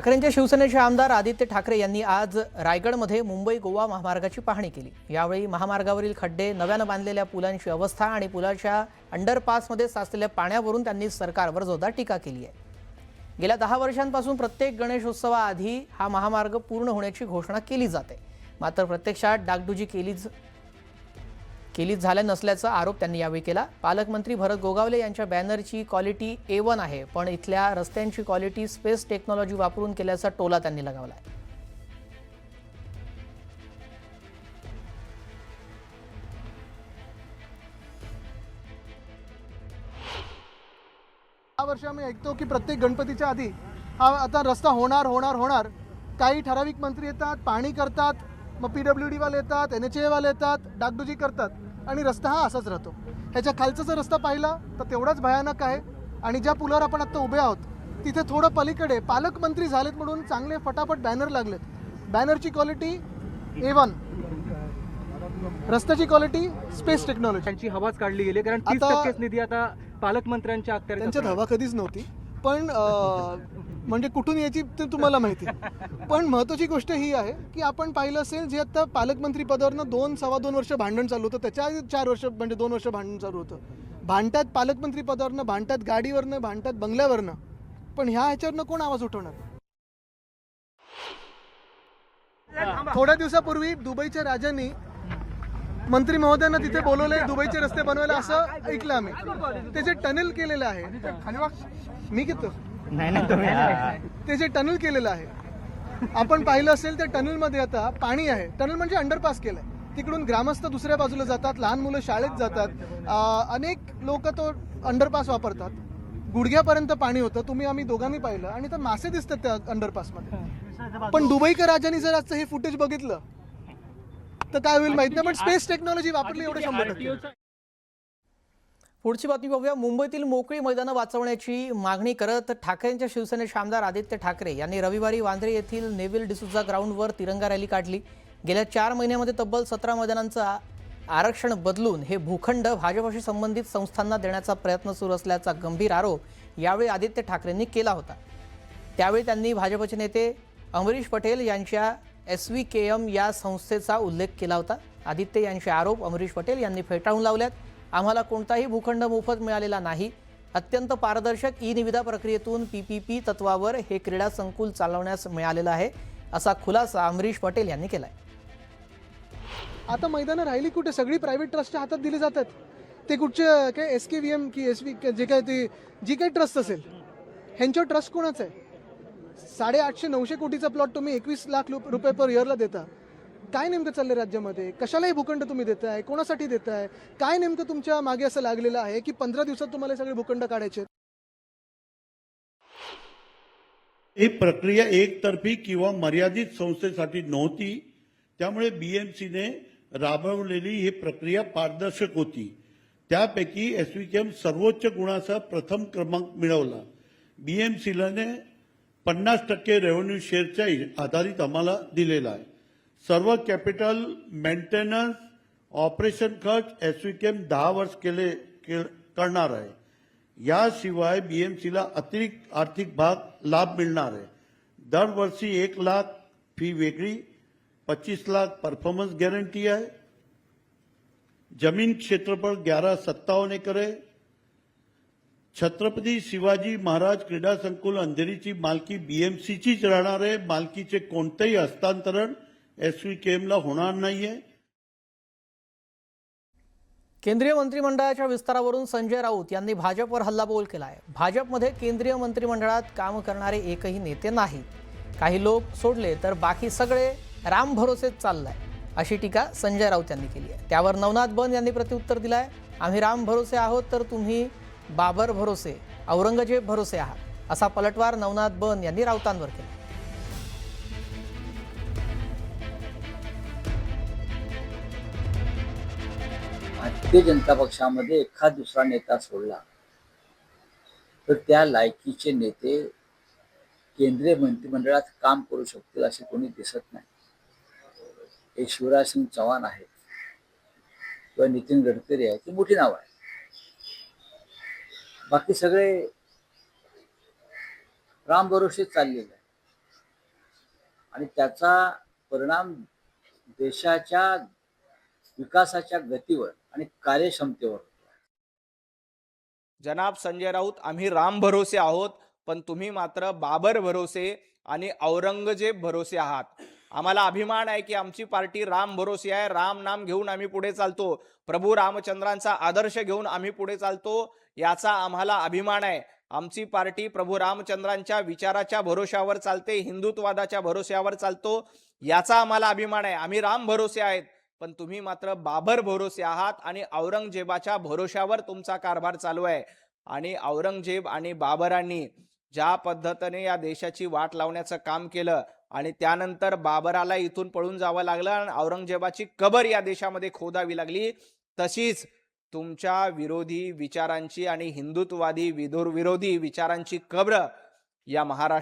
ठाकरेंच्या शिवसेनेचे आमदार आदित्य ठाकरे यांनी आज रायगडमध्ये मुंबई गोवा महामार्गाची पाहणी केली। यावेळी महामार्गावरील खड्डे, नव्याने बांधलेल्या पुलांची अवस्था आणि पुलाच्या अंडरपासमध्ये साचलेल्या पाण्यावरून त्यांनी सरकारवर जोरदार टीका केली आहे। गेल्या 10 वर्षांपासून प्रत्येक गणेशोत्सवाआधी हा महामार्ग पूर्ण होण्याची घोषणा केली जाते, मात्र प्रत्यक्षात डागडुजी केली झाल्या नसल्याचा आरोप त्यांनी यावेळी केला। पालकमंत्री भरत गोगावले यांच्या बॅनरची क्वालिटी A1 आहे, पण इथल्या रस्त्यांची क्वालिटी स्पेस टेक्नॉलॉजी वापरून केल्याचा टोला त्यांनी लगावला आहे। या वर्षी आम्ही ऐकतो की प्रत्येक गणपतीच्या आधी हा आता रस्ता होणार। काही ठराविक मंत्री येतात, पाणी करतात, मग PWD वाले येतात, NHA वाले येतात, डागडुजी करतात आणि रस्ता हा असाच राहतो। ह्याच्या खालचा जर रस्ता पाहिला तर तेवढाच भयानक आहे। आणि ज्या पुलावर आपण आता उभे आहोत तिथे थोडं पलीकडे पालकमंत्री झालेत म्हणून चांगले फटाफट बॅनर लागलेत। बॅनरची क्वालिटी A1, रस्त्याची क्वालिटी स्पेस टेक्नॉलॉजी। त्यांची हवाच काढली गेली, कारण 30% निधी आता पालकमंत्र्यांच्या अखत्यारीत। त्यांच्यात हवा कधीच नव्हती, पण म्हणजे कुठून यायची ते तुम्हाला माहिती। पण महत्त्वाची गोष्ट ही आहे की आपण पाहिलं असेल जे आता पालकमंत्री पदावरनं 2-2.25 वर्ष भांडण चालू होतं, त्याच्या आधी 4 वर्ष म्हणजे 2 वर्ष भांडण चालू होतं। भांडतात पालकमंत्री पदावरनं, भांडतात गाडीवरनं, भांडतात बंगल्यावरनं, पण ह्याच्यावरनं कोण आवाज उठवणार? थोड्या दिवसापूर्वी दुबईच्या राजांनी मंत्री महोदयांना तिथे बोलवले दुबईचे रस्ते बनवायला, असं ऐकलं आम्ही। त्याचे टनेल केलेलं आहे। मी किती त्याचे टनेल केलेलं आहे। आपण पाहिलं असेल त्या टनेलमध्ये आता पाणी आहे। टनेल म्हणजे अंडरपास केलंय, तिकडून ग्रामस्थ दुसऱ्या बाजूला जातात, लहान मुलं शाळेत जातात, अनेक लोक तो अंडरपास वापरतात। गुडघ्यापर्यंत पाणी होतं, आम्ही दोघांनी पाहिलं, आणि तर मासे दिसतात त्या अंडरपासमध्ये। पण दुबईकर राजांनी जर आजचं हे फुटेज बघितलं तर काय होईल माहित नाही, पण स्पेस टेक्नॉलॉजी वापरली एवढं 100%। पुढची बातमी पाहूया। मुंबईतील मोकळी मैदानं वाचवण्याची मागणी करत ठाकरेंच्या शिवसेनेचे आमदार आदित्य ठाकरे यांनी रविवारी वांद्रे येथील नेव्हिल डिसूजा ग्राउंडवर तिरंगा रॅली काढली। गेल्या 4 महिन्यांमध्ये तब्बल 17 मैदानांचं आरक्षण बदलून हे भूखंड भाजपशी संबंधित संस्थांना देण्याचा प्रयत्न सुरू असल्याचा गंभीर आरोप यावेळी आदित्य ठाकरेंनी केला होता। त्यावेळी त्यांनी भाजपचे नेते अमरीश पटेल यांच्या SVKM या संस्थेचा उल्लेख केला होता। आदित्य यांचे आरोप अमरीश पटेल यांनी फेटाळून लावल्यात। आम्हाला कोणताही भूखंड मोफत मिळालेला नाही, अत्यंत पारदर्शक निविदा प्रक्रियेतून PPP तत्वावर हे क्रीडा संकुल चालवण्यास मिळालेलं आहे, असा खुलासा अमरीश पटेल यांनी केलाय। आता मैदानं राहिली कुठे? सगळी प्रायव्हेट ट्रस्टच्या हातात दिली जातात। ते कुठचे काय SKVM की SV जे काय ते जी काही ट्रस्ट असेल, ह्यांच्या ट्रस्ट कोणाचं आहे? 850-900 कोटीचा प्लॉट तुम्ही 21 लाख रुपये पर इयरला देता। काय नेमकं चाललंय राज्यामध्ये? कशालाही भूखंड तुम्ही देताय? कोणासाठी देताय? काय नेमकं तुमच्या मागे असं लागलेलं आहे की 15 दिवसात तुम्हाला सगळे भूखंड काढायचे? ही प्रक्रिया एकतर्फी किंवा मर्यादित संस्थेसाठी नव्हती, त्यामुळे BMCने राबवलेली ही प्रक्रिया पारदर्शक होती। त्यापैकी SVKM सर्वोच्च गुणाचा प्रथम क्रमांक मिळवला। BMCने 50% रेव्हेन्यू शेअरच्या आधारित आम्हाला दिलेला आहे। सर्व कॅपिटल मेंटेनन्स ऑपरेशन खर्च SVKM 10 वर्ष करणार आहे। याशिवाय BMCला अतिरिक्त आर्थिक लाभ मिळणार आहे। दरवर्षी 1 लाख फी वेगळी, 25 लाख परफॉर्मन्स गॅरंटी आहे। जमीन क्षेत्रफळ 1157 एकर आहे। छत्रपती शिवाजी महाराज क्रीडा संकुल अंधेरीची मालकी BMCचीच राहणार आहे। मालकीचे कोणतेही हस्तांतरण SVKMला होणार नाहीये। केंद्रीय मंत्रिमंडळाच्या विस्तारावरून संजय राऊत यांनी भाजपवर हल्लाबोल केला आहे। भाजपमध्ये केंद्रीय मंत्रिमंडळात काम करणारे एकही नेते नाहीत, काही लोक सोडले तर बाकी सगळे राम भरोसेच चाललाय, अशी टीका संजय राऊत यांनी केली आहे। त्यावर नवनाथ बन यांनी प्रत्युत्तर दिलंय। आम्ही राम भरोसे आहोत तर तुम्ही बाबर भरोसे, औरंगजेब भरोसे आहात, असा पलटवार नवनाथ बन यांनी राऊतांवर केला। भारतीय जनता पक्षामध्ये एखाद दुसरा नेता सोडला तर त्या लायकीचे नेते केंद्रीय मंत्रिमंडळात काम करू शकतील असे कोणी दिसत नाही। एक शिवराज सिंग चौहान आहे किंवा नितीन गडकरी आहे, ती मोठी नाव आहे। बाकी सगळे राम भरोसे चाललेले आहे। आणि त्याचा परिणाम देशाच्या विकासाच्या गतीवर आणि कार्यक्षमतेवर होतो. जनाब संजय राऊत, आम्ही राम भरोसे आहोत, पण तुम्ही मात्र बाबर भरोसे आणि औरंगजेब भरोसे आहात. आम्हाला अभिमान आहे की आमची पार्टी राम भरोसे आहे. राम नाम घेऊन आम्ही पुढे चालतो. प्रभू रामचंद्रांचा आदर्श घेऊन आम्ही पुढे चालतो. याचा आम्हाला अभिमान आहे. आमची पार्टी प्रभू रामचंद्रांच्या विचाराच्या भरोश्यावर चालते, हिंदुत्ववादाच्या भरोश्यावर चालतो. याचा आम्हाला अभिमान आहे. आम्ही राम भरोसे आहेत, पण तुम्ही मात्र बाबर भरोसे आहात आणि औरंगजेबाच्या भरोश्यावर तुमचा कारभार चालू आहे. आणि औरंगजेब आणि बाबरांनी ज्या पद्धतीने या देशाची वाट लावण्याचं काम केलं आणि त्यानंतर बाबराला इथून पळून जावं लागलं आणि औरंगजेबाची कबर या देशामध्ये खोदावी लागली, तशीच तुमच्या विरोधी विचारांची आणि हिंदुत्ववादी विरोधी विचारांची कब्र या महाराष्ट्र